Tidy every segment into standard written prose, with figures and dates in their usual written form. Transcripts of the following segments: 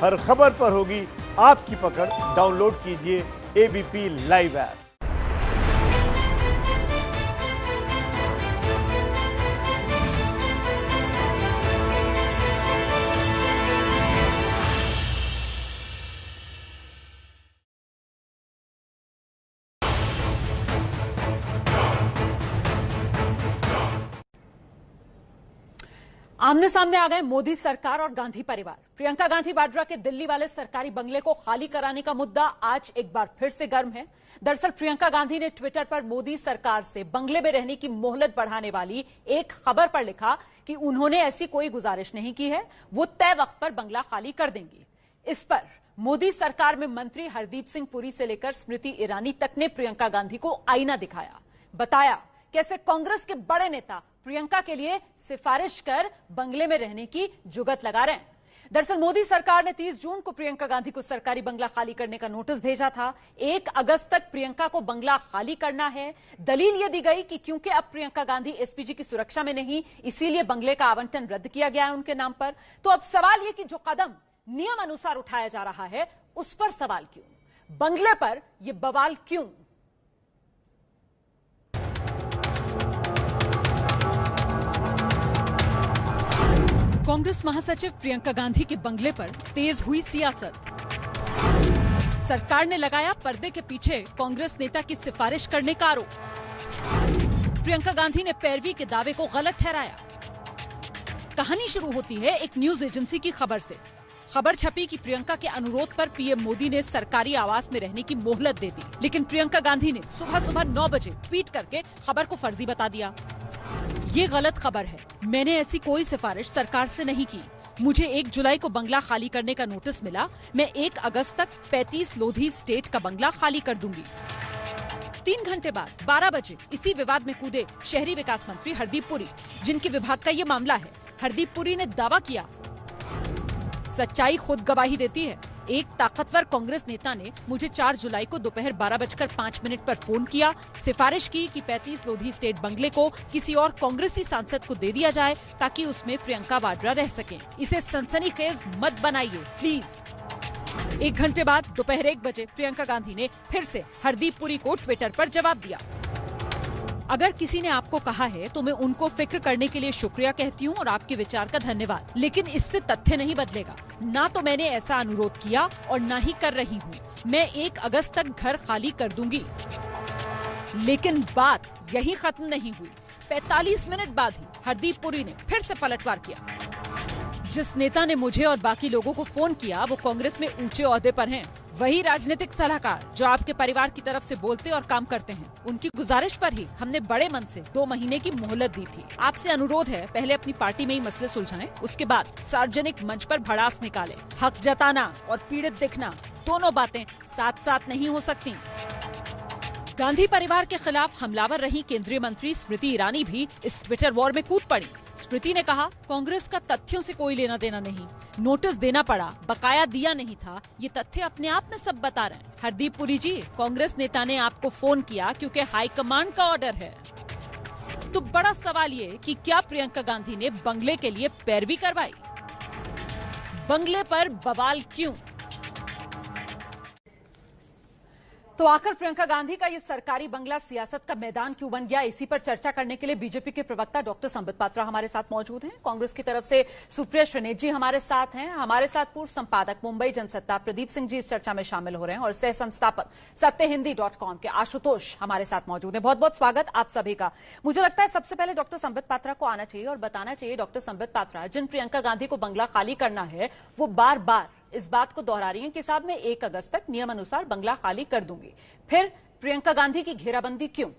हर खबर पर होगी आपकी पकड़। डाउनलोड कीजिए एबीपी लाइव ऐप। आमने सामने आ गए मोदी सरकार और गांधी परिवार। प्रियंका गांधी वाड्रा के दिल्ली वाले सरकारी बंगले को खाली कराने का मुद्दा आज एक बार फिर से गर्म है। दरअसल प्रियंका गांधी ने ट्विटर पर मोदी सरकार से बंगले में रहने की मोहलत बढ़ाने वाली एक खबर पर लिखा कि उन्होंने ऐसी कोई गुजारिश नहीं की है, वो तय वक्त पर बंगला खाली कर देंगी। इस पर मोदी सरकार में मंत्री हरदीप सिंह पुरी से लेकर स्मृति ईरानी तक ने प्रियंका गांधी को आईना दिखाया, बताया कैसे कांग्रेस के बड़े नेता प्रियंका के लिए सिफारिश कर बंगले में रहने की जुगत लगा रहे हैं। दरअसल मोदी सरकार ने 30 जून को प्रियंका गांधी को सरकारी बंगला खाली करने का नोटिस भेजा था। 1 अगस्त तक प्रियंका को बंगला खाली करना है। दलील यह दी गई कि क्योंकि अब प्रियंका गांधी एसपीजी की सुरक्षा में नहीं, इसीलिए बंगले का आवंटन रद्द किया गया है उनके नाम पर। तो अब सवाल यह कि जो कदम नियम अनुसार उठाया जा रहा है उस पर सवाल क्यों, बंगले पर यह बवाल क्यों? कांग्रेस महासचिव प्रियंका गांधी के बंगले पर तेज हुई सियासत। सरकार ने लगाया पर्दे के पीछे कांग्रेस नेता की सिफारिश करने का आरोप। प्रियंका गांधी ने पैरवी के दावे को गलत ठहराया। कहानी शुरू होती है एक न्यूज एजेंसी की खबर से। खबर छपी कि प्रियंका के अनुरोध पर पीएम मोदी ने सरकारी आवास में रहने की मोहलत दे दी, लेकिन प्रियंका गांधी ने सुबह 9 बजे ट्वीट करके खबर को फर्जी बता दिया। ये गलत खबर है, मैंने ऐसी कोई सिफारिश सरकार से नहीं की। मुझे 1 जुलाई को बंगला खाली करने का नोटिस मिला। मैं 1 अगस्त तक 35 लोधी स्टेट का बंगला खाली कर दूंगी। 3 घंटे बाद 12 बजे इसी विवाद में कूदे शहरी विकास मंत्री हरदीप पुरी, जिनके विभाग का ये मामला है। हरदीप पुरी ने दावा किया, सच्चाई खुद गवाही देती है। एक ताकतवर कांग्रेस नेता ने मुझे 4 जुलाई को दोपहर 12:05 पर फोन किया, सिफारिश की कि 35 लोधी स्टेट बंगले को किसी और कांग्रेसी सांसद को दे दिया जाए ताकि उसमें प्रियंका वाड्रा रह सकें। इसे सनसनीखेज मत बनाइए प्लीज। 1 घंटे बाद दोपहर 1 बजे प्रियंका गांधी ने फिर से हरदीप पुरी को ट्विटर पर जवाब दिया। अगर किसी ने आपको कहा है तो मैं उनको फिक्र करने के लिए शुक्रिया कहती हूँ और आपके विचार का धन्यवाद, लेकिन इससे तथ्य नहीं बदलेगा। ना तो मैंने ऐसा अनुरोध किया और ना ही कर रही हूँ। मैं 1 अगस्त तक घर खाली कर दूंगी। लेकिन बात यही खत्म नहीं हुई। 45 मिनट बाद ही हरदीप पुरी ने फिर से पलटवार किया। जिस नेता ने मुझे और बाकी लोगों को फोन किया वो कांग्रेस में ऊंचे ओहदे पर हैं। वही राजनीतिक सलाहकार जो आपके परिवार की तरफ से बोलते और काम करते हैं। उनकी गुजारिश पर ही हमने बड़े मन से 2 महीने की मोहलत दी थी। आपसे अनुरोध है, पहले अपनी पार्टी में ही मसले सुलझाएं, उसके बाद सार्वजनिक मंच पर भड़ास निकालें। हक जताना और पीड़ित दिखना दोनों बातें साथ साथ नहीं हो सकती। गांधी परिवार के खिलाफ हमलावर रही केंद्रीय मंत्री स्मृति ईरानी भी इस ट्विटर वॉर में कूद पड़ी। स्मृति ने कहा, कांग्रेस का तथ्यों से कोई लेना देना नहीं। नोटिस देना पड़ा, बकाया दिया नहीं था, ये तथ्य अपने आप में सब बता रहे हैं। हरदीप पुरी जी, कांग्रेस नेता ने आपको फोन किया क्योंकि हाईकमान का ऑर्डर है। तो बड़ा सवाल ये कि क्या प्रियंका गांधी ने बंगले के लिए पैरवी करवाई? बंगले पर बवाल क्यों? तो आखिर प्रियंका गांधी का ये सरकारी बंगला सियासत का मैदान क्यों बन गया? इसी पर चर्चा करने के लिए बीजेपी के प्रवक्ता डॉक्टर संबित पात्रा हमारे साथ मौजूद हैं। कांग्रेस की तरफ से सुप्रिया श्रीनेत जी हमारे साथ हैं। हमारे साथ पूर्व संपादक मुंबई जनसत्ता प्रदीप सिंह जी इस चर्चा में शामिल हो रहे हैं और सह संस्थापक सत्यहिंदी.com के आशुतोष हमारे साथ मौजूद हैं। बहुत बहुत स्वागत आप सभी का। मुझे लगता है सबसे पहले डॉक्टर संबित पात्रा को आना चाहिए और बताना चाहिए, डॉक्टर संबित पात्रा, जिन प्रियंका गांधी को बंगला खाली करना है वो बार बार इस बात को दोहरा रही हैं कि साहब मैं 1 अगस्त तक नियम अनुसार बंगला खाली कर दूंगी। फिर प्रियंका गांधी की घेराबंदी क्यों?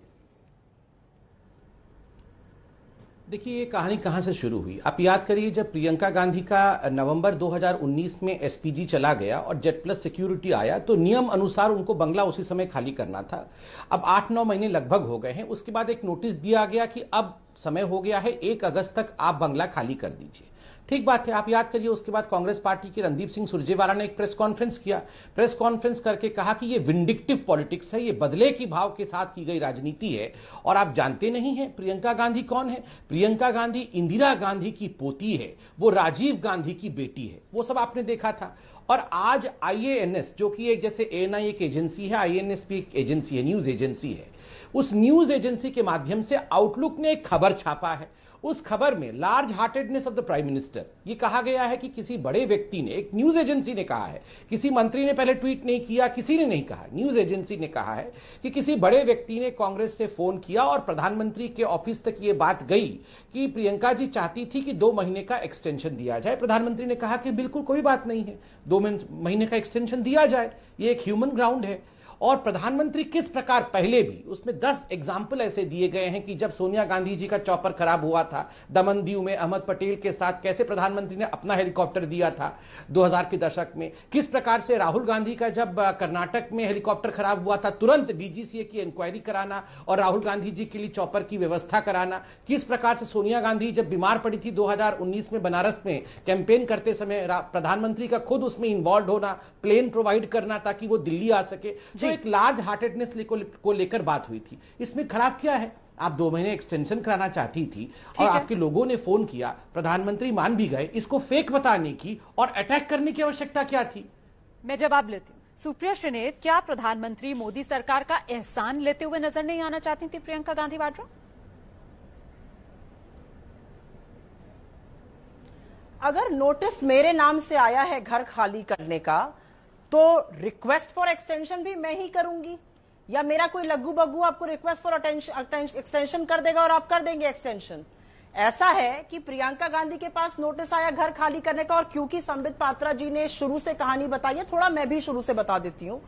देखिए, ये कहानी कहां से शुरू हुई। आप याद करिए, जब प्रियंका गांधी का नवंबर 2019 में एसपीजी चला गया और जेड प्लस सिक्योरिटी आया तो नियम अनुसार उनको बंगला उसी समय खाली करना था। अब 8-9 महीने लगभग हो गए हैं। उसके बाद एक नोटिस दिया गया कि अब समय हो गया है, 1 अगस्त तक आप बंगला खाली कर दीजिए। ठीक बात है। आप याद करिए, उसके बाद कांग्रेस पार्टी के रणदीप सिंह सुरजेवाला ने एक प्रेस कॉन्फ्रेंस किया। प्रेस कॉन्फ्रेंस करके कहा कि ये विंडिक्टिव पॉलिटिक्स है, ये बदले की भाव के साथ की गई राजनीति है। और आप जानते नहीं हैं प्रियंका गांधी कौन है? प्रियंका गांधी इंदिरा गांधी की पोती है, वो राजीव गांधी की बेटी है। वो सब आपने देखा था। और आज IANS, जो कि एक जैसे ANI एक एजेंसी है, IANS भी एक एजेंसी है, न्यूज एजेंसी है, उस न्यूज एजेंसी के माध्यम से आउटलुक ने एक खबर छापा है। उस खबर में large heartedness of the prime minister, ये कहा गया है कि किसी बड़े व्यक्ति ने, एक न्यूज एजेंसी ने कहा है, किसी मंत्री ने पहले ट्वीट नहीं किया, किसी ने नहीं कहा, न्यूज एजेंसी ने कहा है कि किसी बड़े व्यक्ति ने कांग्रेस से फोन किया और प्रधानमंत्री के ऑफिस तक ये बात गई कि प्रियंका जी चाहती थी कि 2 महीने का एक्सटेंशन दिया जाए। प्रधानमंत्री ने कहा कि बिल्कुल कोई बात नहीं है, 2 महीने का एक्सटेंशन दिया जाए, ये एक ह्यूमन ग्राउंड है। और प्रधानमंत्री किस प्रकार, पहले भी उसमें 10 एग्जाम्पल ऐसे दिए गए हैं कि जब सोनिया गांधी जी का चॉपर खराब हुआ था दमन दीव में अहमद पटेल के साथ, कैसे प्रधानमंत्री ने अपना हेलीकॉप्टर दिया था 2000 के दशक में। किस प्रकार से राहुल गांधी का जब कर्नाटक में हेलीकॉप्टर खराब हुआ था, तुरंत DGCA की इंक्वायरी कराना और राहुल गांधी जी के लिए चॉपर की व्यवस्था कराना। किस प्रकार से सोनिया गांधी जब बीमार पड़ी थी 2019 में बनारस में कैंपेन करते समय, प्रधानमंत्री का खुद उसमें इन्वॉल्व होना, प्लेन प्रोवाइड करना ताकि वो दिल्ली आ सके। एक लार्ज हार्टेडनेस को लेकर बात हुई थी। इसमें खराब क्या है? आप 2 महीने एक्सटेंशन कराना चाहती थी और आपके लोगों ने फोन किया, प्रधानमंत्री मान भी गए, इसको फेक बताने की और अटैक करने की आवश्यकता क्या थी? मैं जवाब लेती हूँ। सुप्रिया श्रीनेत, क्या प्रधानमंत्री मोदी सरकार का एहसान लेते हुए नजर नहीं आना चाहती थी प्रियंका गांधी वाड्रा? अगर नोटिस मेरे नाम से आया है घर खाली करने का, तो रिक्वेस्ट फॉर एक्सटेंशन भी मैं ही करूंगी, या मेरा कोई लग्गू बग्गू आपको रिक्वेस्ट फॉर एक्सटेंशन कर देगा और आप कर देंगे एक्सटेंशन? ऐसा है कि प्रियंका गांधी के पास नोटिस आया घर खाली करने का, और क्योंकि संबित पात्रा जी ने शुरू से कहानी बताई है, थोड़ा मैं भी शुरू से बता देती हूं।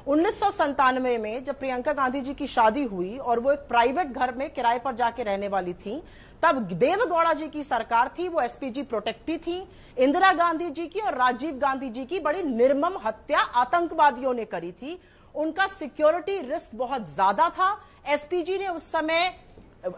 1997 में जब प्रियंका गांधी जी की शादी हुई और वो एक प्राइवेट घर में किराए पर जाके रहने वाली थी, तब देवगौड़ा जी की सरकार थी, वो SPG प्रोटेक्टी थी। इंदिरा गांधी जी की और राजीव गांधी जी की बड़ी निर्मम हत्या आतंकवादियों ने करी थी। उनका सिक्योरिटी रिस्क बहुत ज्यादा था। SPG ने उस समय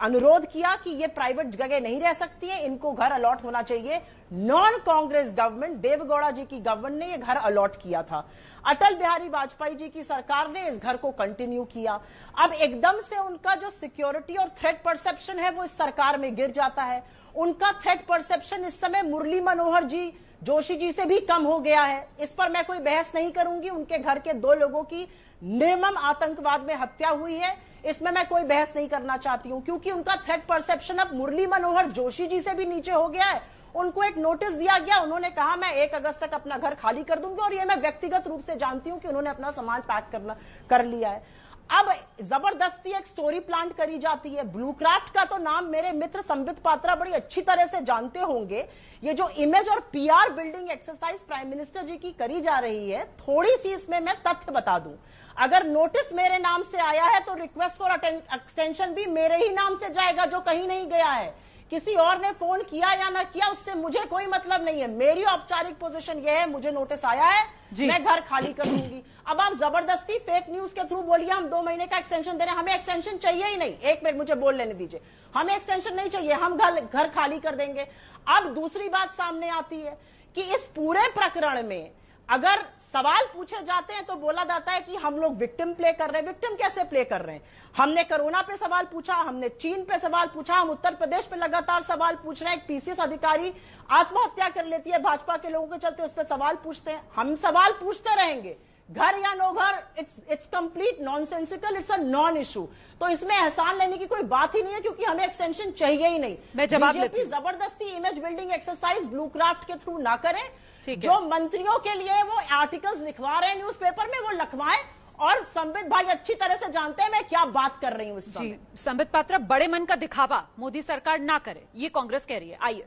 अनुरोध किया कि ये प्राइवेट जगह नहीं रह सकती है, इनको घर अलॉट होना चाहिए। नॉन कांग्रेस गवर्नमेंट, देवगौड़ा जी की गवर्नमेंट ने ये घर अलॉट किया था। अटल बिहारी वाजपेयी जी की सरकार ने इस घर को कंटिन्यू किया। अब एकदम से उनका जो सिक्योरिटी और थ्रेट परसेप्शन है वो इस सरकार में गिर जाता है। उनका थ्रेट परसेप्शन इस समय मुरली मनोहर जी जोशी जी से भी कम हो गया है। इस पर मैं कोई बहस नहीं करूंगी। उनके घर के 2 लोगों की निर्मम आतंकवाद में हत्या हुई है, इसमें मैं कोई बहस नहीं करना चाहती हूं, क्योंकि उनका थ्रेट परसेप्शन अब मुरली मनोहर जोशी जी से भी नीचे हो गया है। उनको एक नोटिस दिया गया, उन्होंने कहा मैं 1 अगस्त तक अपना घर खाली कर दूंगी, और ये मैं व्यक्तिगत रूप से जानती हूं कि उन्होंने अपना सामान पैक कर लिया है। अब जबरदस्ती एक स्टोरी प्लांट करी जाती है। ब्लूक्राफ्ट का तो नाम मेरे मित्र संबित पात्रा बड़ी अच्छी तरह से जानते होंगे। ये जो इमेज और PR building exercise prime minister ji की करी जा रही है, थोड़ी सी इसमें मैं तथ्य बता दूं। अगर नोटिस मेरे नाम से आया है तो रिक्वेस्ट फॉर एक्सटेंशन भी मेरे ही नाम से जाएगा, जो कहीं नहीं गया है। किसी और ने फोन किया या ना किया उससे मुझे कोई मतलब नहीं है। मेरी औपचारिक पोजीशन यह है, मुझे नोटिस आया है, मैं घर खाली कर दूंगी। अब आप जबरदस्ती फेक न्यूज के थ्रू बोलिए हम 2 महीने का एक्सटेंशन दे रहे हैं, हमें एक्सटेंशन चाहिए ही नहीं। 1 मिनट मुझे बोल लेने दीजिए। हमें एक्सटेंशन नहीं चाहिए, हम घर खाली कर देंगे। अब दूसरी बात सामने आती है कि इस पूरे प्रकरण में अगर सवाल पूछे जाते हैं तो बोला जाता है कि हम लोग विक्टिम प्ले कर रहे हैं। विक्टिम कैसे प्ले कर रहे हैं? हमने कोरोना पे सवाल पूछा, हमने चीन पे सवाल पूछा, हम उत्तर प्रदेश पे लगातार सवाल पूछ रहे हैं। एक PCS अधिकारी आत्महत्या कर लेती है भाजपा के लोगों के चलते, उस पर सवाल पूछते हैं। हम सवाल पूछते रहेंगे, घर या नो घर, it's complete nonsensical, it's a non issue. तो इसमें एहसान लेने की कोई बात ही नहीं है, क्योंकि हमें एक्सटेंशन चाहिए ही नहीं। बीजेपी जबरदस्ती इमेज बिल्डिंग एक्सरसाइज ब्लूक्राफ्ट के थ्रू ना करें। जो मंत्रियों के लिए वो आर्टिकल्स लिखवा रहे हैं न्यूज़पेपर में, वो लिखवाएं। और संबित भाई अच्छी तरह से जानते हैं मैं क्या बात कर रही हूं इस समय। संबित पात्रा, बड़े मन का दिखावा मोदी सरकार ना करे, ये कांग्रेस कह रही है। आइए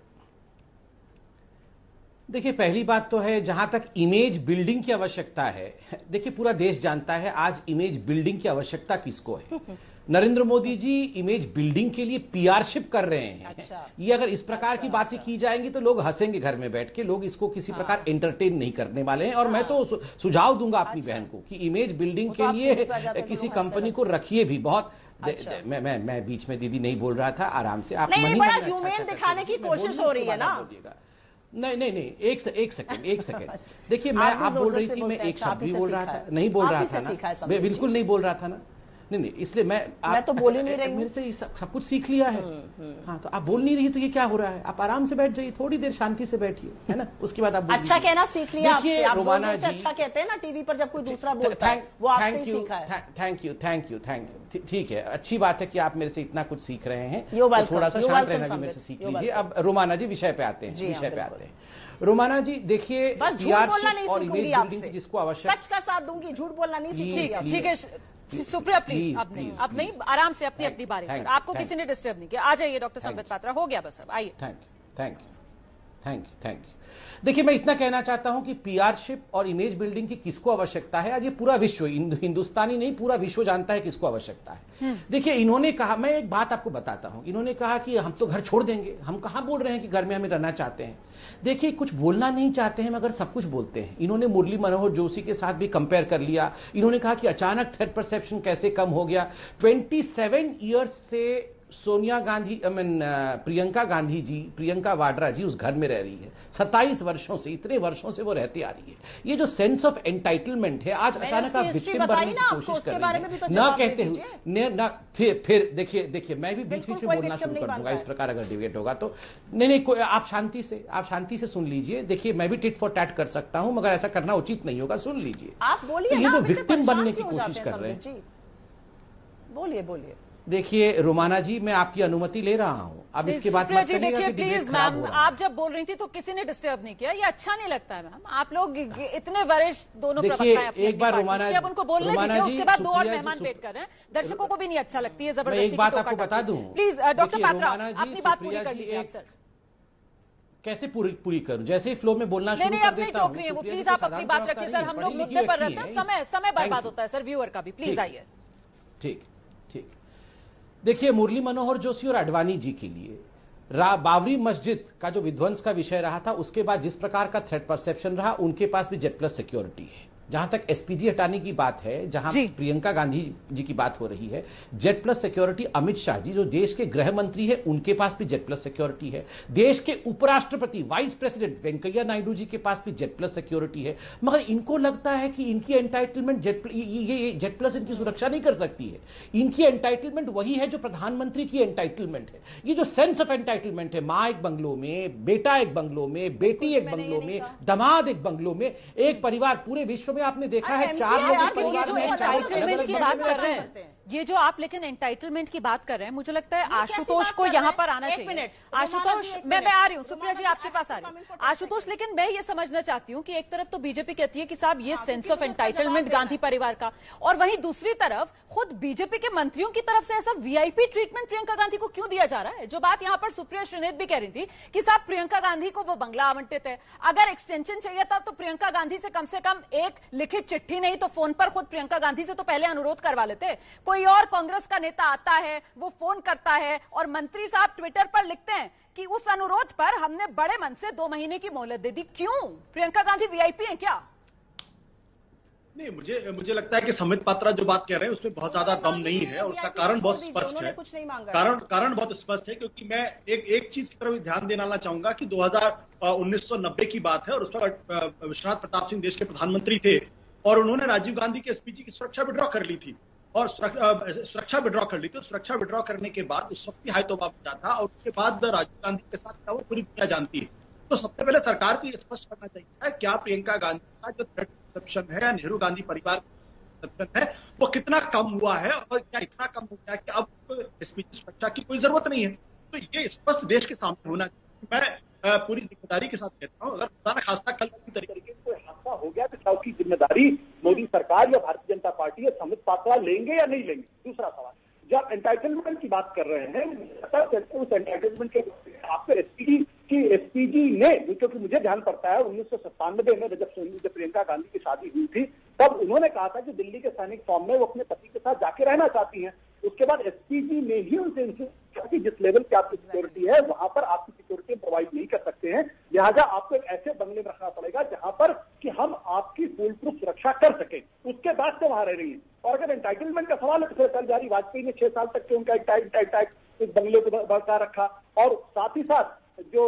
देखिए, पहली बात तो है, जहां तक इमेज बिल्डिंग की आवश्यकता है, देखिए पूरा देश जानता है आज इमेज बिल्डिंग की आवश्यकता किसको है। नरेंद्र मोदी जी इमेज बिल्डिंग के लिए पीआरशिप कर रहे हैं। अच्छा। ये अगर इस प्रकार की बातें की जाएंगी तो लोग हंसेंगे घर में बैठ के, लोग इसको किसी प्रकार एंटरटेन नहीं करने वाले हैं। और मैं तो सुझाव दूंगा अपनी बहन को कि इमेज बिल्डिंग के लिए किसी कंपनी को रखिए भी। बहुत मैं बीच में दीदी नहीं बोल रहा था, आराम से आप नहीं, बड़ा ह्यूमन दिखाने की कोशिश हो रही है ना। नहीं, एक सेकंड। देखिए, मैं आप बोल रही थी, मैं एक शब्द भी बोल रहा था, नहीं बोल रहा था ना, मैं बिल्कुल नहीं बोल रहा था ना। नहीं, इसलिए मैं तो बोल ही नहीं रही हूं। मेरे से सब कुछ सीख लिया है। हाँ, तो आप बोल नहीं रही तो ये क्या हो रहा है? आप आराम से बैठ जाइए, थोड़ी देर शांति से बैठिए, है ना, उसके बाद आप अच्छा कहना सीख लिया आपसे। आप रोमाना जी अच्छा कहते हैं ना टीवी पर जब कोई दूसरा बोलता है, वो आपसे ही सीखा है। Thank you. ठीक है, अच्छी बात है कि आप मेरे से इतना कुछ सीख रहे हैं। तो थोड़ा सा शांत रहना भी मेरे से सीख लीजिए। अब रोमाना जी विषय पे आते हैं। रोमाना जी देखिए, बस झूठ बोलना नहीं और इमेज सीखूंगी बिल्डिंग आपसे, जिसको आवश्यक, सच का साथ दूंगी, झूठ बोलना नहीं सीखूंगी। ठीक है सुप्रिया, प्लीज अब नहीं, आराम से अपनी बारी पर। आपको किसी ने डिस्टर्ब नहीं किया। आ जाइए डॉक्टर संबित पात्रा, हो गया बस, अब आइए। Thank you. देखिए, मैं इतना कहना चाहता हूं कि पीआरशिप और इमेज बिल्डिंग की किसको आवश्यकता है, आज ये पूरा विश्व, हिंदुस्तानी नहीं पूरा विश्व जानता है किसको आवश्यकता है। देखिए, इन्होंने कहा, मैं एक बात आपको बताता हूं, इन्होंने कहा कि हम तो घर छोड़ देंगे। हम कहां बोल रहे हैं कि घर में हमें रहना चाहते हैं? देखिए, कुछ बोलना नहीं चाहते हैं मगर सब कुछ बोलते हैं। इन्होंने मुरली मनोहर जोशी के साथ भी कंपेयर कर लिया। इन्होंने कहा कि अचानक थ्रेट परसेप्शन कैसे कम हो गया। 27 ईयर्स से सोनिया गांधी, प्रियंका वाड्रा जी उस घर में रह रही है। 27 वर्षों से, इतने वर्षों से वो रहती आ रही है। ये जो सेंस ऑफ एंटाइटलमेंट है, आज अचानक आप विक्टिम बनने की कोशिश कर रहे हैं, ना कहते हुए ना। फिर देखिए, मैं भी बीच में बोलना शुरू कर दूंगा इस प्रकार अगर डिबेट होगा तो। नहीं, आप शांति से सुन लीजिए। देखिए, मैं भी टिट फॉर टैट कर सकता हूं, मगर ऐसा करना उचित नहीं होगा। सुन लीजिए, आप बोलिए। ये जो विक्टिम बनने की कोशिश कर रहे हैं, बोलिए। देखिए रोमाना जी, मैं आपकी अनुमति ले रहा हूं। अब इसके बाद जी देखिए प्लीज मैम, आप जब बोल रही थी तो किसी ने डिस्टर्ब नहीं किया। ये अच्छा नहीं लगता है मैम। आप लोग इतने वरिष्ठ दोनों प्रवक्ता हैं अपनी एक बार रोमाना जी, अब उनको बोलने दीजिए। उसके बाद 2 और मेहमान वेट कर रहे हैं। दर्शकों को भी नहीं अच्छा लगती है जबरदस्ती। एक बात आपको बता दूं, प्लीज डॉक्टर पात्रा अपनी बात पूरी कर लीजिए आप सर। कैसे पूरी करूं? जैसे ही फ्लो में बोलना शुरू कर देता हूं। टोक रही है वो, प्लीज आप अपनी बात रखिए सर। हम लोग मुद्दे पर रहते हैं, समय बर्बाद होता है सर व्यूअर का भी। प्लीज आइए। ठीक। देखिए, मुरली मनोहर जोशी और आडवाणी जी के लिए बाबरी मस्जिद का जो विध्वंस का विषय रहा था, उसके बाद जिस प्रकार का थ्रेट परसेप्शन रहा, उनके पास भी जेड प्लस सिक्योरिटी है। जहां तक एसपीजी हटाने की बात है, जहां प्रियंका गांधी जी की बात हो रही है, Z plus security Amit Shah ji जो देश के गृह मंत्री है, उनके पास भी जेड प्लस सिक्योरिटी है। देश के उपराष्ट्रपति वाइस प्रेसिडेंट वेंकैया नायडू जी के पास भी जेड प्लस सिक्योरिटी है। मगर इनको लगता है कि इनकी एंटाइटलमेंट जेड प्लस इनकी सुरक्षा नहीं कर सकती है। इनकी एंटाइटलमेंट वही है जो प्रधानमंत्री की एंटाइटलमेंट है। ये जो सेंस ऑफ एंटाइटलमेंट है, मां एक बंगलों में, बेटा एक बंगलों में, बेटी एक बंगलों में, दामाद एक बंगलों में, एक परिवार पूरे विश्व में आपने देखा है 4 लोग ये जो एंटाइटलमेंट की बात कर रहे हैं, ये जो आप लेकिन एंटाइटलमेंट की बात कर रहे हैं, मुझे लगता है आशुतोष को यहाँ पर आना चाहिए। आशुतोष, मैं आ रही हूँ। सुप्रिया जी आपके पास आ रही हूँ। आशुतोष, लेकिन मैं ये समझना चाहती हूँ कि एक तरफ तो बीजेपी कहती है कि साहब ये सेंस ऑफ एंटाइटलमेंट गांधी परिवार का, और वहीं दूसरी तरफ खुद बीजेपी के मंत्रियों की तरफ से ऐसा वीआईपी ट्रीटमेंट प्रियंका गांधी को क्यों दिया जा रहा है? जो बात यहाँ पर सुप्रिया श्रीनेत भी कह रही थी कि साहब प्रियंका गांधी को वो बंगला आवंटित है। अगर एक्सटेंशन चाहिए था तो प्रियंका गांधी से कम एक लिखित चिट्ठी नहीं तो फोन पर खुद प्रियंका गांधी से तो पहले अनुरोध करवा लेते। कोई और कांग्रेस का नेता आता है, वो फोन करता है और मंत्री साहब ट्विटर पर लिखते हैं कि उस अनुरोध पर हमने बड़े मन से 2 महीने की मोहलत दे दी। क्यों? प्रियंका गांधी वीआईपी है क्या? नहीं, मुझे लगता है कि संबित पात्रा जो बात कह रहे हैं उसमें बहुत ज्यादा दम नहीं है और उसका कारण बहुत स्पष्ट है। कारण बहुत स्पष्ट है, क्योंकि मैं एक चीज की तरफ ध्यान देना चाहूंगा कि 1990 की बात है और उस वक्त विश्वनाथ प्रताप सिंह देश के प्रधानमंत्री थे और उन्होंने राजीव गांधी के एसपीजी की सुरक्षा विड्रॉ कर ली थी और सुरक्षा विड्रॉ करने के बाद उस वक्त हाई तौबा बचा था और उसके बाद राजीव गांधी के साथ क्या वो पूरी दुनिया जानती है। तो सबसे पहले सरकार को ये स्पष्ट करना चाहिए क्या प्रियंका गांधी का जो थ्रेट परसेप्शन है, नेहरू गांधी परिवार परसेप्शन है, वो कितना कम हुआ है और क्या इतना कम हो गया कि अब एसपीजी सुरक्षा की कोई जरूरत नहीं है। तो ये स्पष्ट देश के सामने होना चाहिए। मैं पूरी जिम्मेदारी के साथ कहता हूँ, अगर खुदा न खास्ता कल की तरीके से कोई हादसा हो गया तो क्या उसकी जिम्मेदारी मोदी सरकार या भारतीय जनता पार्टी या संबित पात्रा लेंगे या नहीं लेंगे? दूसरा सवाल, जब एंटाइटलमेंट की बात कर रहे हैं, उस एंटाइटलमेंट के आपको एसपीजी ने, क्योंकि मुझे ध्यान पड़ता है 1997 में जब प्रियंका गांधी की शादी हुई थी तब उन्होंने कहा था कि दिल्ली के सैनिक फॉर्म में वो अपने पति के साथ जाके रहना चाहती हैं। उसके बाद एसपीजी ने ही उनसे कि जिस लेवल की आपकी सिक्योरिटी है वहां पर आपकी सिक्योरिटी प्रोवाइड नहीं कर सकते हैं, लिहाजा आपको एक ऐसे बंगले में रखना पड़ेगा जहां पर कि हम आपकी फुल प्रूफ सुरक्षा कर सके। उसके बाद से वहां रह रही है। और अगर एंटाइटलमेंट का सवाल है तो अटल बिहारी वाजपेयी ने 6 साल तक के उनका इस बंगले को बरकरार रखा और साथ ही साथ जो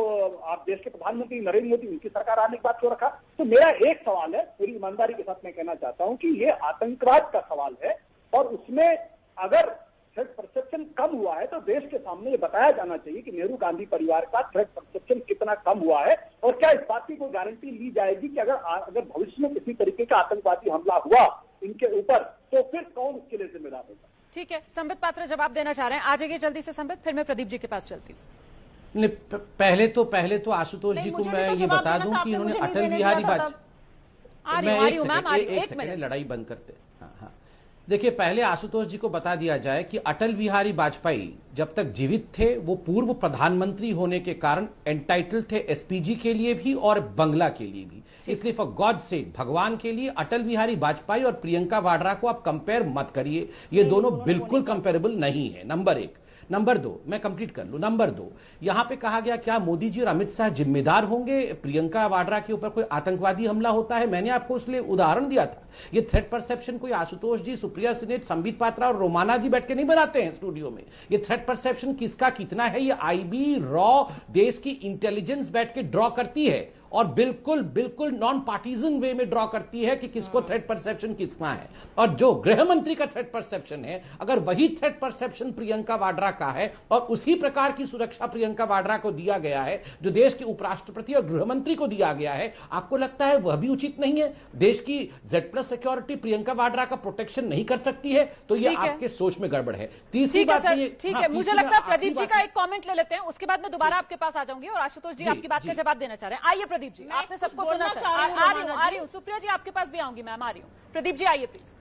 आप देश के प्रधानमंत्री नरेंद्र मोदी उनकी सरकार आने के बाद क्यों रखा। तो मेरा एक सवाल है, पूरी ईमानदारी के साथ मैं कहना चाहता हूं कि ये आतंकवाद का सवाल है और उसमें अगर थ्रेट परसेप्शन कम हुआ है तो देश के सामने ये बताया जाना चाहिए कि नेहरू गांधी परिवार का थ्रेट परसेप्शन कितना कम हुआ है, और क्या इस बात की कोई गारंटी ली जाएगी कि अगर भविष्य में किसी तरीके का आतंकवादी हमला हुआ इनके ऊपर तो फिर कौन उसके लिए जिम्मेदार होगा। ठीक है, संबित पात्रा जवाब देना चाह रहे हैं, आ जाइए जल्दी से संबित, फिर मैं प्रदीप जी के पास चलती हूँ। पहले तो आशुतोष जी को मैं ये बता दूं कि इन्होंने अटल बिहारी वाजपेयी लड़ाई बंद करते। हाँ, देखिए पहले आशुतोष जी को बता दिया जाए कि अटल बिहारी वाजपेयी जब तक जीवित थे वो पूर्व प्रधानमंत्री होने के कारण एंटाइटल थे एसपीजी के लिए भी और बंगला के लिए भी। इसलिए फॉर गॉड से भगवान के लिए अटल बिहारी वाजपेयी और प्रियंका वाड्रा को आप कंपेयर मत करिए, ये दोनों बिल्कुल कंपेरेबल नहीं है। नंबर 1। नंबर 2, मैं कंप्लीट कर लूं। नंबर 2, यहां पे कहा गया क्या मोदी जी और अमित शाह जिम्मेदार होंगे प्रियंका वाड्रा के ऊपर कोई आतंकवादी हमला होता है? मैंने आपको उसलिए उदाहरण दिया था। ये थ्रेट परसेप्शन कोई आशुतोष जी, सुप्रिया सिनेट, संबित पात्रा और रोमाना जी बैठ के नहीं बनाते हैं स्टूडियो में। ये थ्रेट परसेप्शन किसका कितना है ये आईबी रॉ देश की इंटेलिजेंस बैठ के ड्रॉ करती है, और बिल्कुल बिल्कुल नॉन पार्टीजन वे में ड्रॉ करती है कि किसको थ्रेट परसेप्शन कितना है। और जो गृह मंत्री का थ्रेट परसेप्शन है, अगर वही थ्रेट परसेप्शन प्रियंका वाड्रा का है और उसी प्रकार की सुरक्षा प्रियंका वाड्रा को दिया गया है जो देश के उपराष्ट्रपति और गृह मंत्री को दिया गया है, आपको लगता है वह भी उचित नहीं है? देश की Z+ सिक्योरिटी प्रियंका वाड्रा का प्रोटेक्शन नहीं कर सकती है? तो ये आपके सोच में गड़बड़ है। तीसरी बात ठीक है, मुझे लगता है प्रदीप जी का एक कॉमेंट ले लेते हैं, उसके बाद मैं दोबारा आपके पास आ जाऊंगी और आशुतोष जी आपकी बात का जवाब देना चाह रहे हैं। आइए प्रदीप जी, आपने सबको सुना सर। आ रही हूँ सुप्रिया जी, आपके पास भी आऊंगी मैम, आ रही हूँ। प्रदीप जी आइए प्लीज।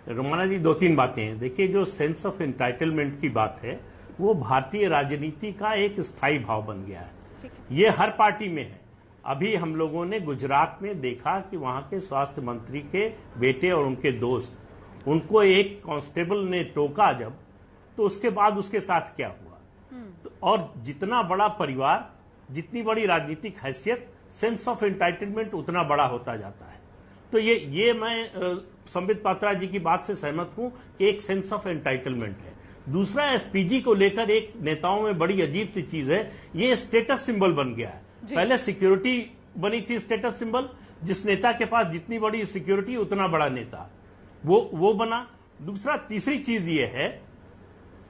रोमाना जी 2-3 बातें हैं। देखिए जो सेंस ऑफ एंटाइटलमेंट की बात है वो भारतीय राजनीति का एक स्थायी भाव बन गया है। ये हर पार्टी में है। अभी हम लोगों ने गुजरात में देखा कि वहां के स्वास्थ्य मंत्री के बेटे और उनके दोस्त, उनको एक कांस्टेबल ने टोका जब, तो उसके बाद उसके साथ क्या हुआ। तो और जितना बड़ा परिवार, जितनी बड़ी राजनीतिक हैसियत, सेंस ऑफ एंटाइटलमेंट उतना बड़ा होता जाता है। तो ये मैं संबित पात्रा जी की बात से सहमत हूं कि एक सेंस ऑफ एंटाइटलमेंट है। दूसरा, एसपीजी को लेकर एक नेताओं में बड़ी अजीब सी चीज है, ये स्टेटस सिंबल बन गया है। पहले सिक्योरिटी बनी थी स्टेटस सिंबल, जिस नेता के पास जितनी बड़ी सिक्योरिटी उतना बड़ा नेता, वो बना। दूसरा, तीसरी चीज ये है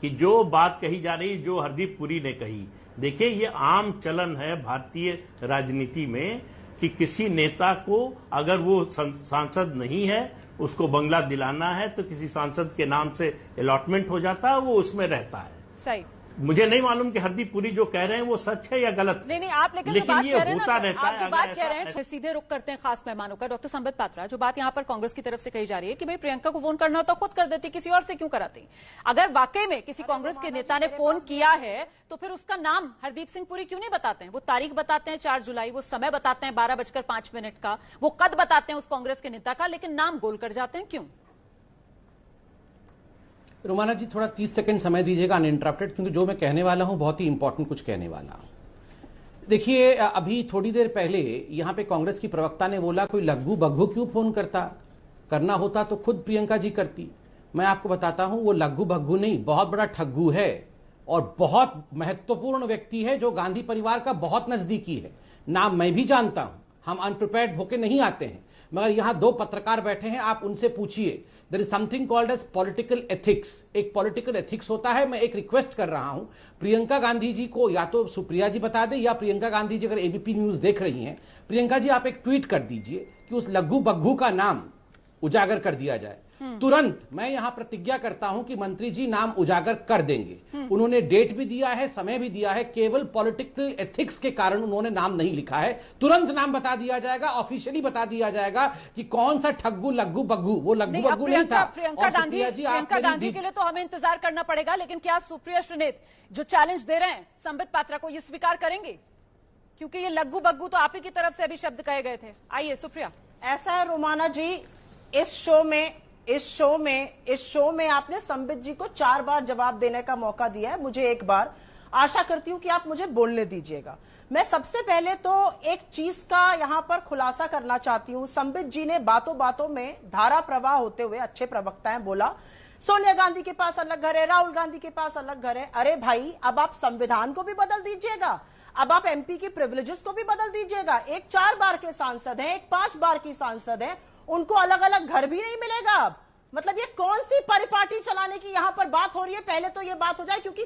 कि जो बात कही जा रही, जो हरदीप पुरी ने कही, देखिए ये आम चलन है भारतीय राजनीति में कि किसी नेता को अगर वो सांसद नहीं है, उसको बंगला दिलाना है तो किसी सांसद के नाम से अलॉटमेंट हो जाता है, वो उसमें रहता है। सही। मुझे नहीं मालूम कि हरदीप पुरी जो कह रहे हैं वो सच है या गलत। नहीं आप लेकिन ये होता रहता है। आप जो बात कह रहे हैं, सीधे रुख करते हैं खास मेहमानों का। डॉक्टर संबित पात्रा, जो बात यहाँ पर कांग्रेस की तरफ से कही जा रही है कि भाई प्रियंका को फोन करना होता खुद कर देती, किसी और से क्यों कराती। अगर वाकई में किसी कांग्रेस के नेता ने फोन किया है तो फिर उसका नाम हरदीप सिंह पुरी क्यों नहीं बताते हैं? वो तारीख बताते हैं 4 जुलाई, वो समय बताते हैं 12:05 का, वो कद बताते हैं उस कांग्रेस के नेता का, लेकिन नाम गोल कर जाते हैं क्यों? रोमाना जी थोड़ा 30 सेकंड समय दीजिएगा अनइंटरप्टेड, क्योंकि जो मैं कहने वाला हूं बहुत ही इंपॉर्टेंट कुछ कहने वाला हूं। देखिए अभी थोड़ी देर पहले यहां पे कांग्रेस की प्रवक्ता ने बोला कोई लग्गू बग्गू क्यों फोन करना होता तो खुद प्रियंका जी करती। मैं आपको बताता हूं वो लग्गू बग्गू नहीं, बहुत बड़ा ठग्गू है और बहुत महत्वपूर्ण व्यक्ति है जो गांधी परिवार का बहुत नजदीकी है। नाम मैं भी जानता हूं, हम अनप्रिपेयर्ड होके नहीं आते हैं, मगर यहां 2 पत्रकार बैठे हैं, आप उनसे पूछिए। There is something called as political ethics. एक पॉलिटिकल एथिक्स होता है। मैं एक रिक्वेस्ट कर रहा हूं, प्रियंका गांधी जी को या तो सुप्रिया जी बता दे, या प्रियंका गांधी जी अगर एबीपी न्यूज देख रही हैं, प्रियंका जी आप एक ट्वीट कर दीजिए कि उस लग्गू बग्गू का नाम उजागर कर दिया जाए तुरंत। मैं यहां प्रतिज्ञा करता हूं कि मंत्री जी नाम उजागर कर देंगे। उन्होंने डेट भी दिया है, समय भी दिया है, केवल पॉलिटिकल एथिक्स के कारण उन्होंने नाम नहीं लिखा है। तुरंत नाम बता दिया जाएगा, ऑफिशियली बता दिया जाएगा कि कौन सा ठग्गू लग्गू बग्गू, वो लग्गू बग्गू नहीं था। प्रियंका गांधी के लिए तो हमें इंतजार करना पड़ेगा, लेकिन क्या सुप्रिया श्रीनेत जो चैलेंज दे रहे हैं संबित पात्रा को, ये स्वीकार करेंगे? क्योंकि ये लग्गू बग्गू तो आप ही की तरफ से अभी शब्द कहे गए थे। आइए सुप्रिया। ऐसा है रोमाना जी, इस शो में आपने संबित जी को 4 बार जवाब देने का मौका दिया है, मुझे 1 बार। आशा करती हूं कि आप मुझे बोलने दीजिएगा। मैं सबसे पहले तो एक चीज का यहां पर खुलासा करना चाहती हूं। संबित जी ने बातों बातों में धारा प्रवाह होते हुए, अच्छे प्रवक्ता हैं, बोला सोनिया गांधी के पास अलग घर है, राहुल गांधी के पास अलग घर है। अरे भाई, अब आप संविधान को भी बदल दीजिएगा, अब आप एमपी की प्रिविलेजेस को भी बदल दीजिएगा। एक 4 बार के सांसद हैं, एक 5 बार की सांसद हैं, उनको अलग अलग घर भी नहीं मिलेगा अब। मतलब ये कौन सी परिपाटी चलाने की यहां पर बात हो रही है? पहले तो ये बात हो जाए, क्योंकि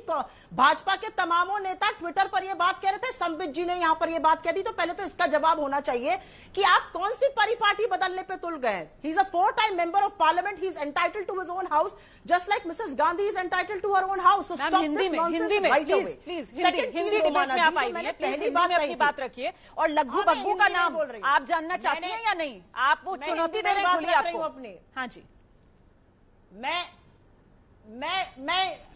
भाजपा के तमामों नेता ट्विटर पर ये बात कह रहे थे, संबित जी ने यहां पर ये बात कह दी, तो पहले तो इसका जवाब होना चाहिए कि आप कौन सी परिपाटी बदलने पे तुल गए। He is a 4-time member of parliament, he is entitled to his own house just like Mrs Gandhi is entitled to her own house. Hindi में हिंदी डिबेट में आप आई हैं, पहली बात अपनी बात रखिए। और लग्गू बग्गू का नाम आप जानना चाहती हैं या नहीं? आप वो चुनौती दे रहे हैं खुली आपको? हाँ जी।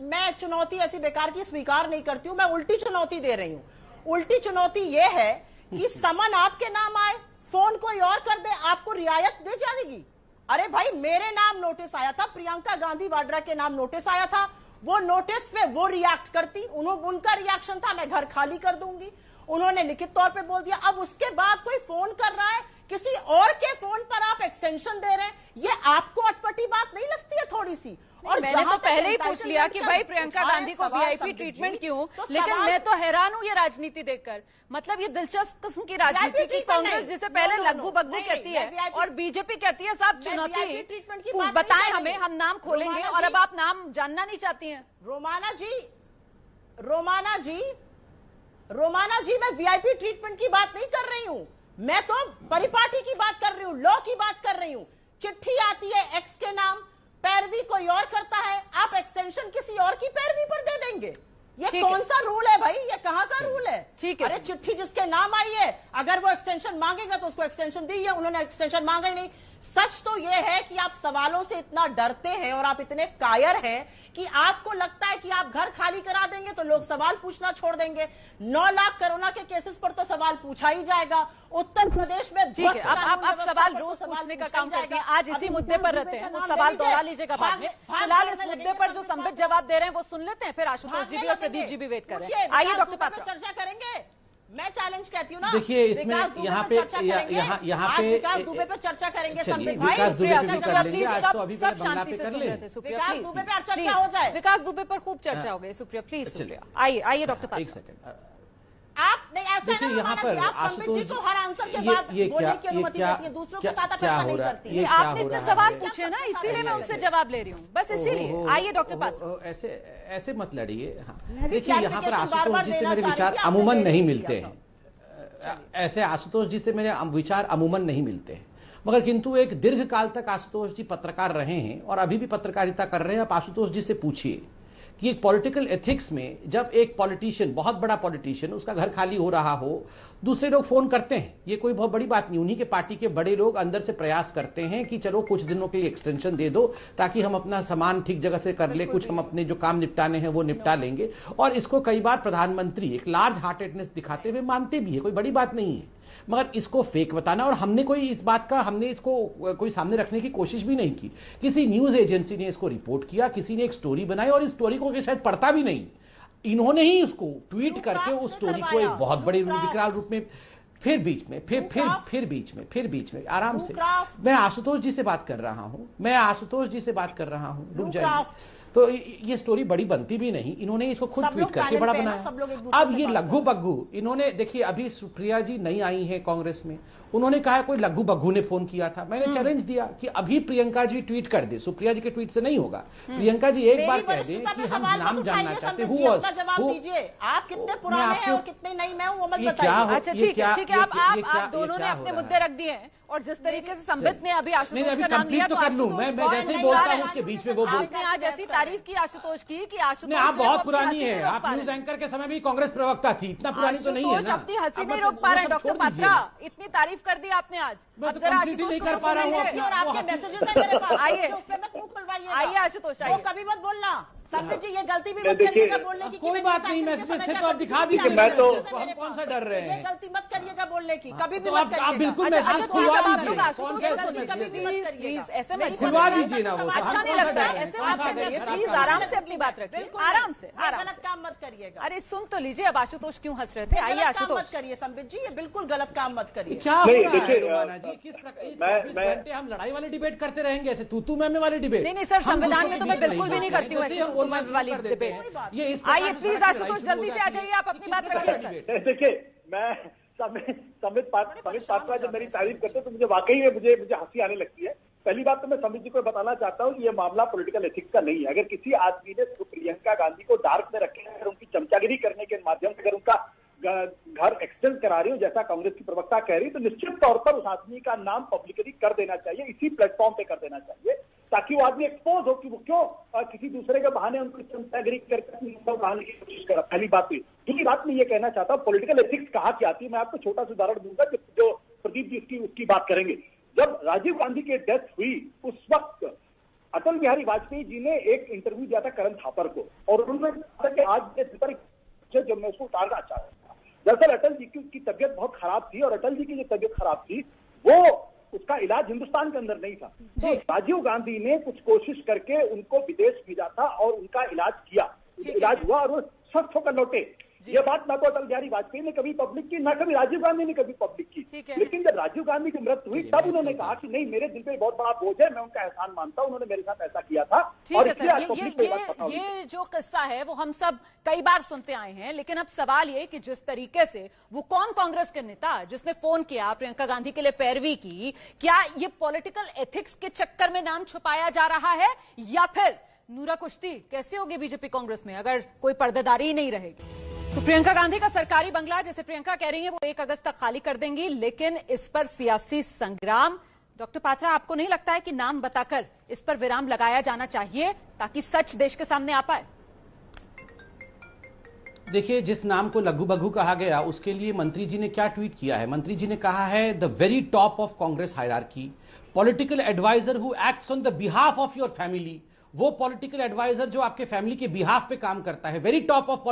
मैं चुनौती ऐसी बेकार की स्वीकार नहीं करती हूं, मैं उल्टी चुनौती दे रही हूं। उल्टी चुनौती यह है कि समन आपके नाम आए, फोन कोई और कर दे, आपको रियायत दे जाएगी। अरे भाई, मेरे नाम नोटिस आया था, प्रियंका गांधी वाड्रा के नाम नोटिस आया था, वो नोटिस पे वो रिएक्ट करती, उनका रिएक्शन था मैं घर खाली कर दूंगी, उन्होंने लिखित तौर पे बोल दिया। अब उसके बाद कोई फोन कर रहा है, किसी और के फोन पर आप एक्सटेंशन दे रहे हैं, ये आपको अटपटी बात नहीं लगती है थोड़ी सी? और मैंने तो पहले ही पूछ लिया कि भाई प्रियंका गांधी को वीआईपी ट्रीटमेंट क्यों, लेकिन मैं तो हैरान हूं ये राजनीति देखकर। मतलब ये दिलचस्प किस्म की राजनीति की कांग्रेस जिसे पहले लग्गू बग्गू कहती है और बीजेपी कहती है साहब चुनौती बताएं हमें, हम नाम खोलेंगे, और अब आप नाम जानना नहीं चाहती हैं। रोमाना जी, मैं वीआईपी ट्रीटमेंट की बात नहीं कर रही हूं, मैं तो परिपाटी की बात कर रही हूं, लॉ की बात कर रही हूं। चिट्ठी आती है एक्स के नाम, पैरवी कोई और करता है, आप एक्सटेंशन किसी और की पैरवी पर दे देंगे। ये कौन सा रूल है भाई? ये कहां का रूल है? ठीक है। अरे चिट्ठी जिसके नाम आई है, अगर वो एक्सटेंशन मांगेगा तो उसको एक्सटेंशन दी है, उन्होंने एक्सटेंशन मांगा ही नहीं। सच तो यह है कि आप सवालों से इतना डरते हैं और आप इतने कायर हैं कि आपको लगता है कि आप घर खाली करा देंगे तो लोग सवाल पूछना छोड़ देंगे। 9 लाख कोरोना के केसेस पर तो सवाल पूछा ही जाएगा। उत्तर प्रदेश में ठीक है, अब सवाल रोज पूछने का काम करते हैं, आज इसी मुद्दे पर रहते हैं, वो सवाल दोहरा लीजिएगा बाद में। फिलहाल इस मुद्दे पर जो संबित जवाब दे रहे हैं वो सुन लेते हैं, फिर आशुतोष जी भी और प्रदीप जी भी वेट कर रहे हैं। आइए डॉक्टर पात्रा, चर्चा करेंगे। मैं चैलेंज कहती हूँ ना, देखिए इसमें यहाँ पे विकास दुबे पे चर्चा करेंगे। विकास दुबे पे भी कर लेंगे, आज तो अभी सब शांति से सुन रहे थे। सुप्रिया विकास दुबे पे चर्चा हो जाए, विकास दुबे पर खूब चर्चा हो गई। सुप्रिया प्लीज, सुप्रिया आइए डॉक्टर पात्रा। एक सेकंड, आप नहीं ऐसे यहाँ पर आप संबित जी को हर आंसर के बाद बोलने की अनुमति देती है, दूसरों के साथ आप ऐसा नहीं करती है। आपने इतने सवाल पूछे ना, इसीलिए मैं उनसे जवाब ले रही हूँ, बस इसीलिए। आइए डॉक्टर पात्रा। ऐसे मत लड़िए। हाँ देखिए, यहाँ पर आशुतोष जी से मेरे विचार अमूमन नहीं मिलते हैं, ऐसे आशुतोष जी से मेरे विचार अमूमन नहीं मिलते हैं, मगर किंतु एक दीर्घ काल तक आशुतोष जी पत्रकार रहे हैं और अभी भी पत्रकारिता कर रहे हैं। आप आशुतोष जी से पूछिए कि एक पॉलिटिकल एथिक्स में जब एक पॉलिटिशियन, बहुत बड़ा पॉलिटिशियन, उसका घर खाली हो रहा हो, दूसरे लोग फोन करते हैं, ये कोई बहुत बड़ी बात नहीं। उन्हीं के पार्टी के बड़े लोग अंदर से प्रयास करते हैं कि चलो कुछ दिनों के लिए एक्सटेंशन दे दो ताकि हम अपना सामान ठीक जगह से कर ले, कुछ हम अपने जो काम निपटाने हैं वो निपटा लेंगे। और इसको कई बार प्रधानमंत्री एक लार्ज हार्टेडनेस दिखाते हुए मानते भी है, कोई बड़ी बात नहीं है। मगर इसको फेक बताना, और हमने कोई इस बात का, हमने इसको कोई सामने रखने की कोशिश भी नहीं की। किसी न्यूज एजेंसी ने इसको रिपोर्ट किया, किसी ने एक स्टोरी बनाई और इस स्टोरी को शायद पढ़ता भी नहीं, इन्होंने ही उसको ट्वीट करके उस स्टोरी को एक बहुत बड़े विकराल रूप में फिर बीच में आराम से। मैं आशुतोष जी से बात कर रहा हूं, रुक जाइए। तो ये स्टोरी बड़ी बनती भी नहीं, इन्होंने इसको खुद ट्वीट करके बड़ा बनाया। अब ये लग्गू बग्गू, इन्होंने देखिए, अभी सुप्रिया जी नई आई है कांग्रेस में, उन्होंने कहा कोई लग्गू बग्गू ने फोन किया था। मैंने चैलेंज दिया कि अभी प्रियंका जी ट्वीट कर दे, सुप्रिया जी के ट्वीट से नहीं होगा। प्रियंका जी एक बार कह दें कि हम नाम जानना चाहते हैं, जवाब दीजिए, आप कितने पुराने हैं और कितने नई मैं हूं वो मत बताइए। अच्छा ठीक है, आप दोनों ने अपने मुद्दे रख दिए हैं, और जिस तरीके से संबित ने अभी आशुतोष का नाम लिया, तो मैं जैसे ही बोलता हूँ उसके बीच में वो बोलते हैं। आज ऐसी तारीफ की आशुतोष की कि आशुतोष आप बहुत पुरानी है, आप न्यूज एंकर के समय भी कांग्रेस प्रवक्ता थी, इतना पुरानी तो नहीं है ना। अपनी हंसी नहीं रोक पा रहे हैं डॉक्टर पात्रा, इतनी तारीफ कर दी आपने आज, मैं तो कंप्लीट नहीं कर पा रहा हूँ। और आपके मैसेजेस हैं मेरे पास, आइए आशुतोष, आइए, कभी मत बोलना। संबित जी ये गलती भी मत करिएगा बोलने की। कोई बात नहीं, मैसेज थे तो आप दिखा दीजिए। मैं तो हम कौन सा डर रहे हैं, ये गलती मत करिएगा बोलने की, कभी भी तो मत करिएगा। आप बिल्कुल ऐसे मत खुलवा दीजिए ना, वो अच्छा नहीं लगता है, ऐसे मत करिए प्लीज, आराम से अपनी बात रखिए, आराम से गलत काम मत करिएगा। अरे सुन तो लीजिए, अब आशुतोष क्यों हंस रहे थे। आइए आशुतोष, मत करिए संबित जी, ये बिल्कुल गलत काम मत करिए। क्या देखिए रोमाना जी, किस प्रकार हम लड़ाई वाले डिबेट करते रहेंगे, ऐसे तू मैं वाले डिबेट? नहीं सर, संविधान में तो मैं बिल्कुल भी नहीं करती हूँ ऐसी वाली डिबेट। आइए प्लीज आशुतोष, जल्दी से आ जाइए, आप अपनी बात रखिए सर। देखिए, मैं संबित पात्रा जब मेरी तारीफ करते तो मुझे वाकई में मुझे हंसी आने लगती है। पहली बात तो मैं संबित जी को बताना चाहता हूँ कि ये मामला पॉलिटिकल एथिक्स का नहीं है। अगर किसी आदमी ने प्रियंका गांधी को डार्क में रखे, अगर उनकी चमचागिरी करने के माध्यम से अगर उनका घर एक्सटेंड करा रही हो, जैसा कांग्रेस की प्रवक्ता कह रही, तो निश्चित तौर पर उस आदमी का नाम पब्लिकली कर देना चाहिए, इसी प्लेटफॉर्म पे कर देना चाहिए, ताकि वो आदमी एक्सपोज हो कि वो क्यों किसी दूसरे के बहाने उनको चमचागिरी करके बढ़ाने की कोशिश कर रहा। पहली बात हुई। दूसरी बात मैं ये कहना चाहता हूँ, पॉलिटिकल एथिक्स कहाँ की आती है, मैं आपको छोटा सा उदाहरण दूंगा जो प्रदीप जी उसकी बात करेंगे। जब राजीव गांधी की डेथ हुई उस वक्त अटल बिहारी वाजपेयी जी ने एक इंटरव्यू दिया था करण थापर को, और उन्होंने कहा कि आज जब मैं उसको उतारना चाहता था। दरअसल अटल जी की तबियत बहुत खराब थी, और अटल जी की जो तबियत खराब थी वो उसका इलाज हिंदुस्तान के अंदर नहीं था, तो राजीव गांधी ने कुछ कोशिश करके उनको विदेश भेजा था और उनका इलाज किया, इलाज हुआ और वो स्वस्थ होकर लौटे। ये बात ना तो अटल बिहारी वाजपेयी ने कभी पब्लिक की, ना कभी राजीव गांधी ने कभी पब्लिक की। लेकिन जब राजीव गांधी की मृत्यु हुई तब उन्होंने कहा कि नहीं, मेरे दिल पे बहुत बड़ा बोझ है, मैं उनका एहसान मानता हूं, उन्होंने मेरे साथ ऐसा किया था। और ये जो किस्सा है वो हम सब कई बार सुनते आए हैं, लेकिन अब सवाल ये कि जिस तरीके से वो कौन कांग्रेस के नेता जिसने फोन किया प्रियंका गांधी के लिए पैरवी की, क्या ये पॉलिटिकल एथिक्स के चक्कर में नाम छुपाया जा रहा है, या फिर नूरा कुश्ती कैसे होगी बीजेपी कांग्रेस में अगर कोई पर्दादारी ही नहीं रहेगी? तो प्रियंका गांधी का सरकारी बंगला, जैसे प्रियंका कह रही है, वो 1 अगस्त तक खाली कर देंगी, लेकिन इस पर सियासी संग्राम। डॉक्टर पात्रा, आपको नहीं लगता है कि नाम बताकर इस पर विराम लगाया जाना चाहिए ताकि सच देश के सामने आ पाए? देखिए, जिस नाम को लघु बघु कहा गया उसके लिए मंत्री जी ने क्या ट्वीट किया है। मंत्री जी ने कहा है, the very top of Congress hierarchy, political adviser who acts on the behalf of your family. वो पॉलिटिकल एडवाइजर जो आपके फैमिली के बिहाफ पे काम करता है, very top of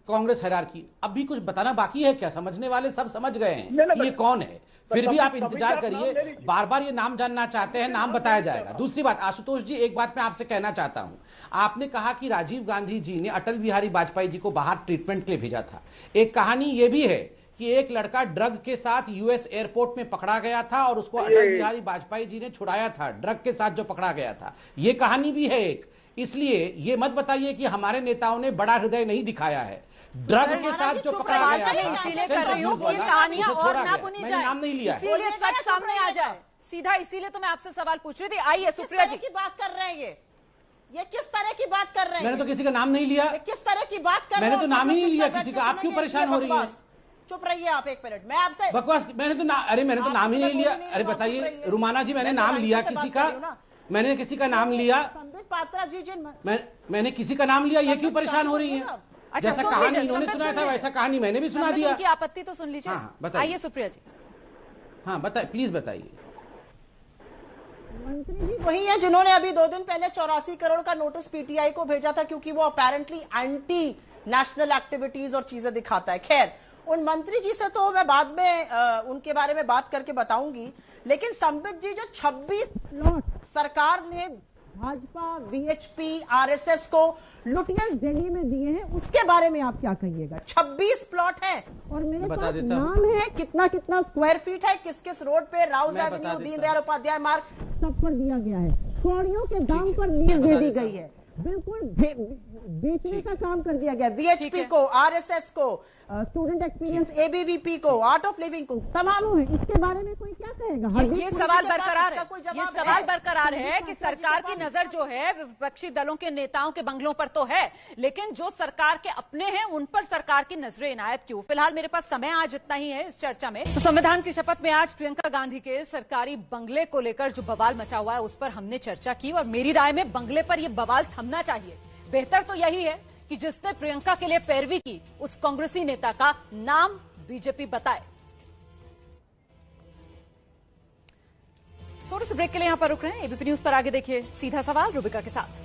Congress hierarchy. अब भी कुछ बताना बाकी है क्या? समझने वाले सब समझ गए हैं कि ये कौन है, फिर भी आप इंतजार करिए, बार बार ये नाम जानना चाहते हैं, नाम बताया जाएगा। दूसरी बात, आशुतोष जी, एक बात मैं आपसे कहना चाहता हूं। आपने कहा कि राजीव गांधी जी ने अटल बिहारी वाजपेयी जी को बाहर ट्रीटमेंट के लिए भेजा था। एक कहानी यह भी है कि एक लड़का ड्रग के साथ यूएस एयरपोर्ट में पकड़ा गया था और उसको अटल बिहारी वाजपेयी जी ने छुड़ाया था, ड्रग के साथ जो पकड़ा गया था। ये कहानी भी है एक। इसलिए ये मत बताइए कि हमारे नेताओं ने बड़ा हृदय नहीं दिखाया है। ड्रग के साथ जो पकड़ा गया था, इसीलिए कर रही हूं कि कहानियां और ना बुनी जाए, नाम नहीं लिया, इसीलिए सच सामने आ जाए सीधा। इसीलिए तो मैं आपसे सवाल पूछ रही थी। आइए सुप्रिया जी, की बात कर रहे हैं, ये किस तरह की बात कर रहे हैं? मैंने तो किसी का नाम नहीं लिया। किस तरह की बात कर रहे हैं? मैंने तो नाम ही नहीं लिया किसी का। आप क्यों परेशान हो रही है? चुप रहिए आप 1 मिनट, मैं आपसे बकवास। मैंने तो नाम ही नहीं लिया। अरे बताइए रुमाना जी, मैंने नाम लिया किसी का? मैंने किसी का नाम लिया? संबित पात्रा जी, मैंने किसी का नाम लिया, ये क्यों परेशान हो रही है? जैसा कहानी इन्होंने सुनाया था वैसा कहानी मैंने भी सुना दिया। उनकी आपत्ति तो सुन लीजिए। हाँ, बताइए। आइए सुप्रिया जी। हाँ बताइए, प्लीज बताइए। मंत्री जी वही है जिन्होंने अभी 2 दिन पहले 84 करोड़ का नोटिस पीटीआई को भेजा था, क्योंकि वो अपेरेंटली एंटी नेशनल एक्टिविटीज और चीजें दिखाता है। खैर, उन मंत्री जी से तो मैं बाद में उनके बारे में बात करके बताऊंगी, लेकिन संबित जी, जो 26 प्लॉट सरकार ने भाजपा, वीएचपी, आरएसएस को लुटियंस दिल्ली में दिए हैं, उसके बारे में आप क्या कहिएगा? 26 प्लॉट है और मेरे पास नाम है, कितना कितना स्क्वायर फीट है, किस किस रोड पे, राउज एवेन्यू, दीनदयाल उपाध्याय मार्ग, सब पर दिया गया है। कौड़ियों के दाम पर लीज दे दी गई है, बिल्कुल बेचने का काम कर दिया गया। वीएचपी को, आरएसएस को, स्टूडेंट एक्सपीरियंस, एबीवीपी को, आर्ट ऑफ लिविंग को, तमाम है। इसके बारे में कोई क्या कहेगा? ये सवाल बरकरार है, ये सवाल बरकरार है कि सरकार की नजर जो है विपक्षी दलों के नेताओं के बंगलों पर तो है, लेकिन जो सरकार के अपने हैं उन पर सरकार की नजरें इनायत क्यों? फिलहाल मेरे पास समय आज इतना ही है इस चर्चा में। तो संविधान की शपथ में आज प्रियंका गांधी के सरकारी बंगले को लेकर जो बवाल मचा हुआ है उस पर हमने चर्चा की, और मेरी राय में बंगले पर यह बवाल थमना चाहिए। बेहतर तो यही है कि जिसने प्रियंका के लिए पैरवी की उस कांग्रेसी नेता का नाम बीजेपी बताए। थोड़े से ब्रेक के लिए यहां पर रुक रहे हैं। एबीपी न्यूज पर आगे देखिए सीधा सवाल रूबिका के साथ।